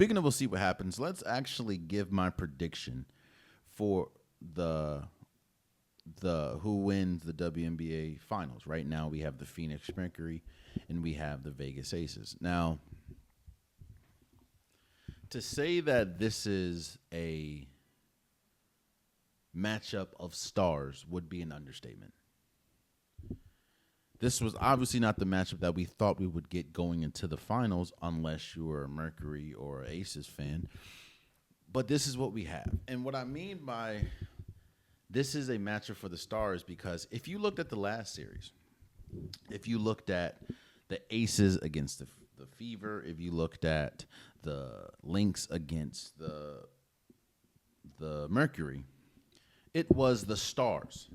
speaking of we'll see what happens, let's actually give my prediction for the who wins the WNBA finals. Right now we have the Phoenix Mercury and we have the Vegas Aces. Now, to say that this is a matchup of stars would be an understatement. This was obviously not the matchup that we thought we would get going into the finals unless you were a Mercury or an Aces fan. But this is what we have. And what I mean by this is a matchup for the stars because if you looked at the last series, if you looked at the Aces against the Fever, if you looked at the Lynx against the Mercury, it was the stars.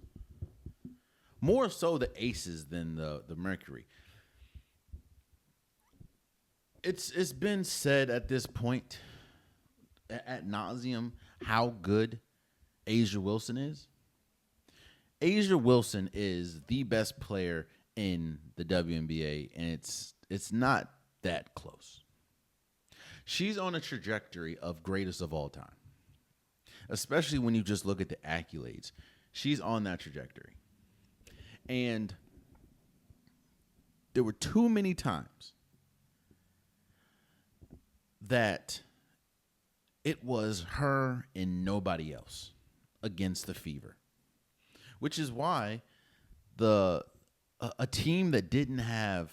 More so the Aces than the Mercury. It's been said at this point ad nauseum how good A'ja Wilson is. A'ja Wilson is the best player in the WNBA, and it's not that close. She's on a trajectory of greatest of all time, especially when you just look at the accolades. She's on that trajectory. And there were too many times that it was her and nobody else against the Fever, which is why a team that didn't have,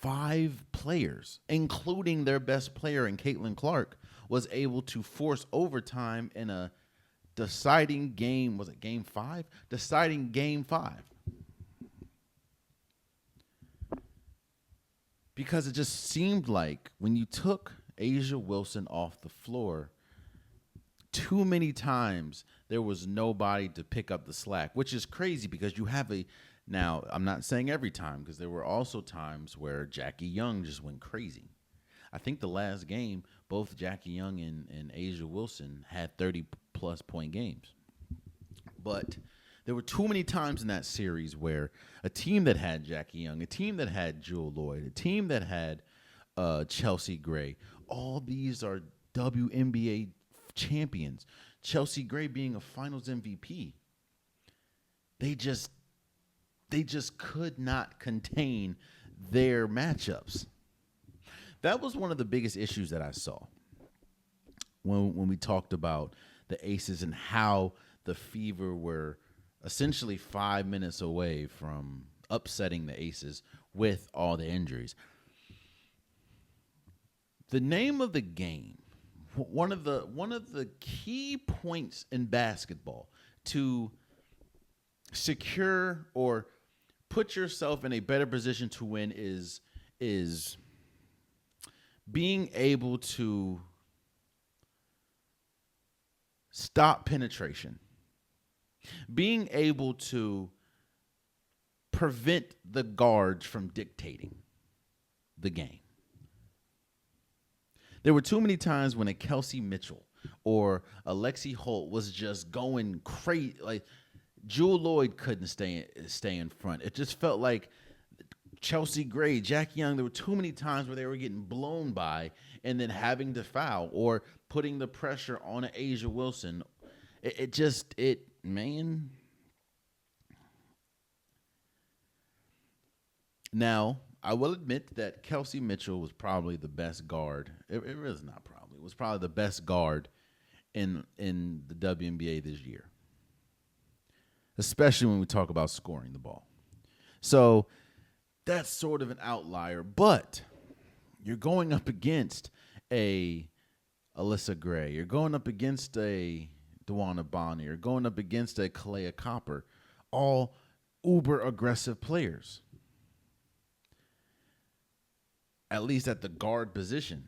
5 players, including their best player in Caitlin Clark, was able to force overtime in a deciding game. Was it game 5? Deciding game 5. Because it just seemed like when you took A'ja Wilson off the floor, too many times there was nobody to pick up the slack, which is crazy because you have now, I'm not saying every time because there were also times where Jackie Young just went crazy. I think the last game, both Jackie Young and A'ja Wilson had 30-plus point games. But there were too many times in that series where a team that had Jackie Young, a team that had Jewel Lloyd, a team that had Chelsea Gray, all these are WNBA champions. Chelsea Gray being a Finals MVP. They just could not contain their matchups. That was one of the biggest issues that I saw when we talked about the Aces and how the Fever were essentially 5 minutes away from upsetting the Aces with all the injuries. The name of the game, one of the key points in basketball to secure or put yourself in a better position to win is being able to stop penetration, being able to prevent the guards from dictating the game. There were too many times when a Kelsey Mitchell or a Lexi Holt was just going crazy. Like Jewel Lloyd couldn't stay in front. It just felt like Chelsea Gray, Jackie Young, there were too many times where they were getting blown by and then having to foul or putting the pressure on an A'ja Wilson. Man. Now, I will admit that Kelsey Mitchell was probably the best guard. It was not probably. It was probably the best guard in the WNBA this year, especially when we talk about scoring the ball. So that's sort of an outlier, but you're going up against a Alyssa Gray. You're going up against a DeWanna Bonner. You're going up against a Kalea Copper, all uber aggressive players, at least at the guard position.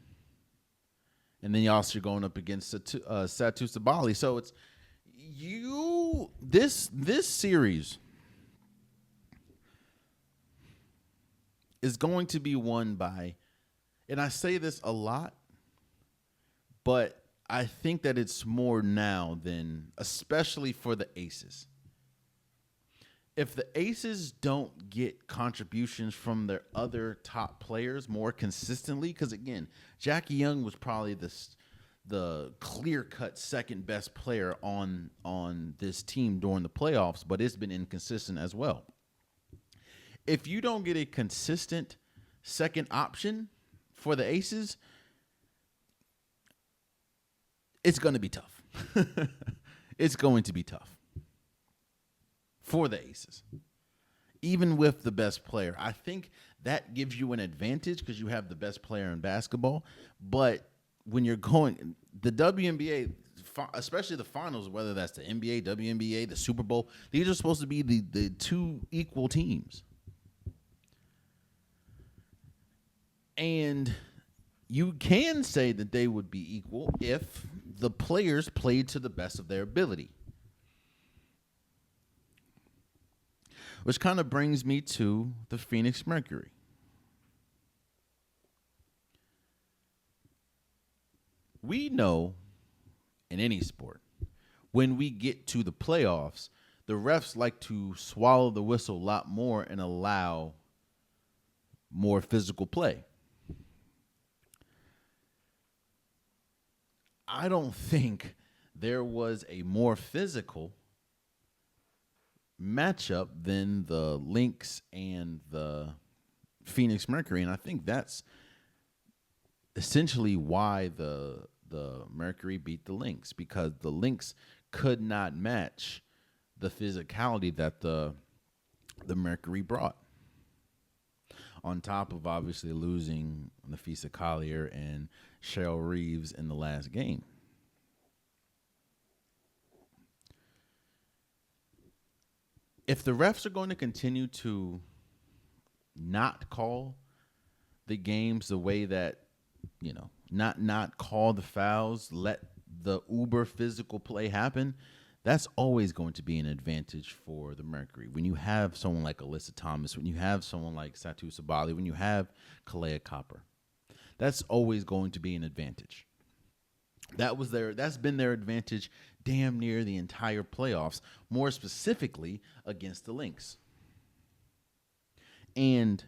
And then you're also going up against Satu Sabali. So it's this series is going to be won by, and I say this a lot, but I think that it's more now than, especially for the Aces. if the Aces don't get contributions from their other top players more consistently, because again, Jackie Young was probably the clear-cut second best player on this team during the playoffs, but it's been inconsistent as well. If you don't get a consistent second option for the Aces, it's going to be tough. It's going to be tough for the Aces. Even with the best player, I think that gives you an advantage because you have the best player in basketball. But when you're going, the WNBA, especially the finals, whether that's the NBA, WNBA, the Super Bowl, these are supposed to be the two equal teams. And you can say that they would be equal if the players played to the best of their ability. Which kind of brings me to the Phoenix Mercury. We know in any sport, when we get to the playoffs, the refs like to swallow the whistle a lot more and allow more physical play. I don't think there was a more physical matchup than the Lynx and the Phoenix Mercury, and I think that's essentially why the Mercury beat the Lynx, because the Lynx could not match the physicality that the Mercury brought. On top of obviously losing Nafisa Collier and Cheryl Reeves in the last game. If the refs are going to continue to not call the games the way that, not call the fouls, let the uber physical play happen, that's always going to be an advantage for the Mercury. When you have someone like Alyssa Thomas, when you have someone like Satu Sabali, when you have Kalea Copper, that's always going to be an advantage. That's been their advantage damn near the entire playoffs, more specifically against the Lynx. And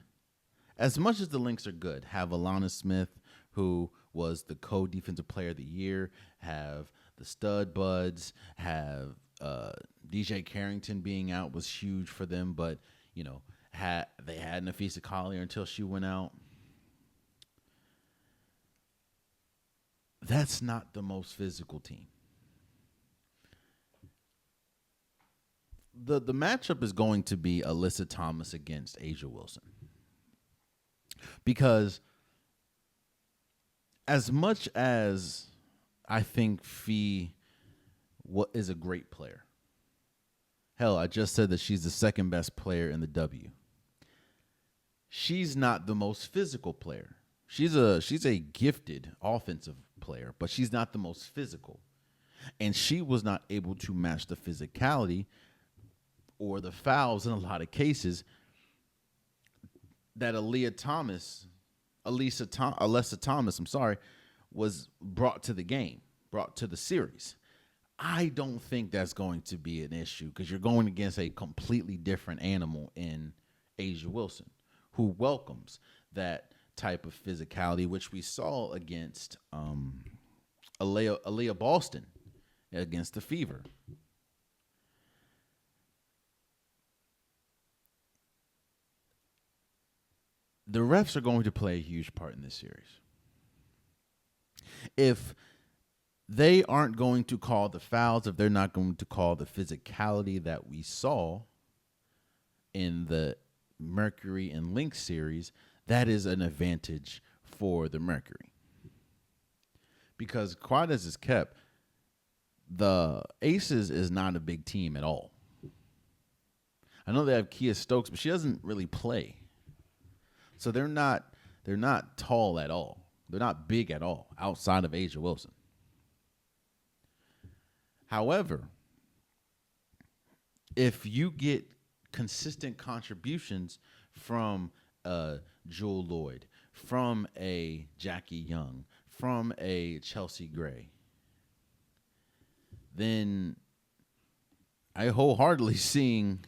as much as the Lynx are good, have Alana Smith, who was the co-defensive player of the year, have the stud buds, have DJ Carrington being out was huge for them, but they had Nafisa Collier until she went out. That's not the most physical team. The matchup is going to be Alyssa Thomas against A'ja Wilson. Because as much as I think Fee is a great player. Hell, I just said that she's the second best player in the W. She's not the most physical player. She's a gifted offensive player, but she's not the most physical. And she was not able to match the physicality or the fouls in a lot of cases that Alyssa Thomas, was brought to the game, brought to the series. I don't think that's going to be an issue because you're going against a completely different animal in A'ja Wilson, who welcomes that type of physicality, which we saw against Aaliyah Boston against the Fever. The refs are going to play a huge part in this series. If they aren't going to call the fouls, if they're not going to call the physicality that we saw in the Mercury and Lynx series, that is an advantage for the Mercury. Because quiet as is kept, the Aces is not a big team at all. I know they have Kia Stokes, but she doesn't really play. So they're not tall at all. They're not big at all outside of A'ja Wilson. However, if you get consistent contributions from Jewel Lloyd, from a Jackie Young, from a Chelsea Gray, then I wholeheartedly seeing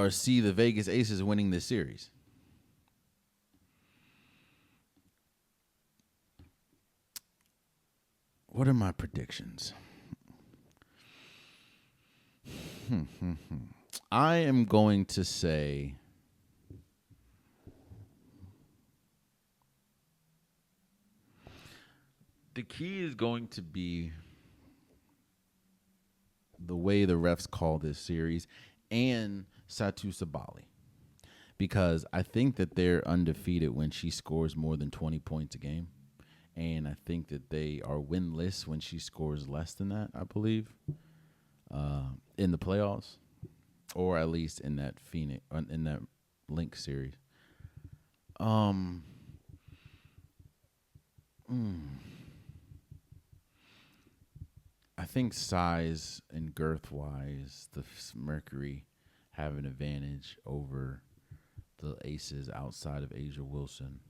or see the Vegas Aces winning this series. What are my predictions? I am going to say the key is going to be the way the refs call this series and Satu Sabali. Because I think that they're undefeated when she scores more than 20 points a game. And I think that they are winless when she scores less than that, I believe, in the playoffs, or at least in that Link series. I think size and girth wise, the Mercury have an advantage over the Aces outside of Asia Wilson.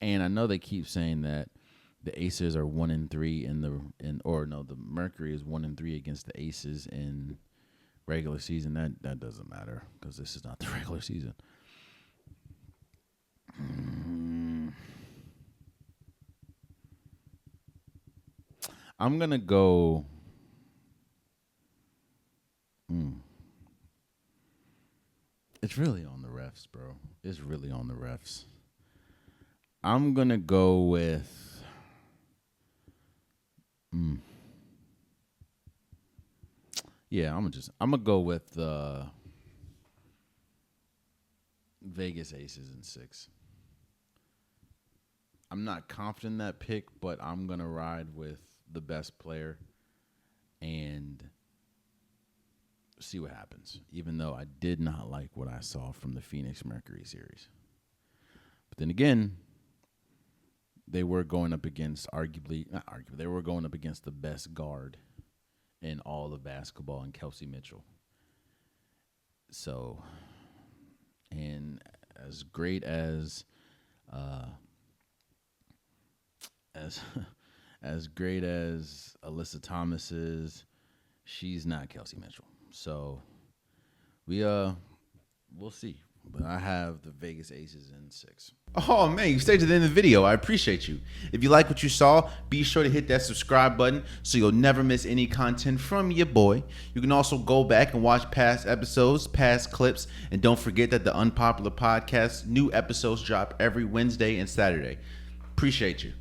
And I know they keep saying that the Aces are 1-3 the Mercury is 1-3 against the Aces in regular season. That doesn't matter because this is not the regular season. I'm gonna go. It's really on the refs, bro. It's really on the refs. I'm gonna go with. Yeah, I'm gonna go with the Vegas Aces in 6. I'm not confident in that pick, but I'm gonna ride with the best player and see what happens. Even though I did not like what I saw from the Phoenix Mercury series, but then again, they were going up against they were going up against the best guard in all of basketball in Kelsey Mitchell. So, and as great as as great as Alyssa Thomas is, she's not Kelsey Mitchell. So we'll see. But I have the Vegas Aces in 6. Oh, man, you stayed to the end of the video. I appreciate you. If you like what you saw, be sure to hit that subscribe button so you'll never miss any content from your boy. You can also go back and watch past episodes, past clips, and don't forget that the Unpopular Podcast, new episodes drop every Wednesday and Saturday. Appreciate you.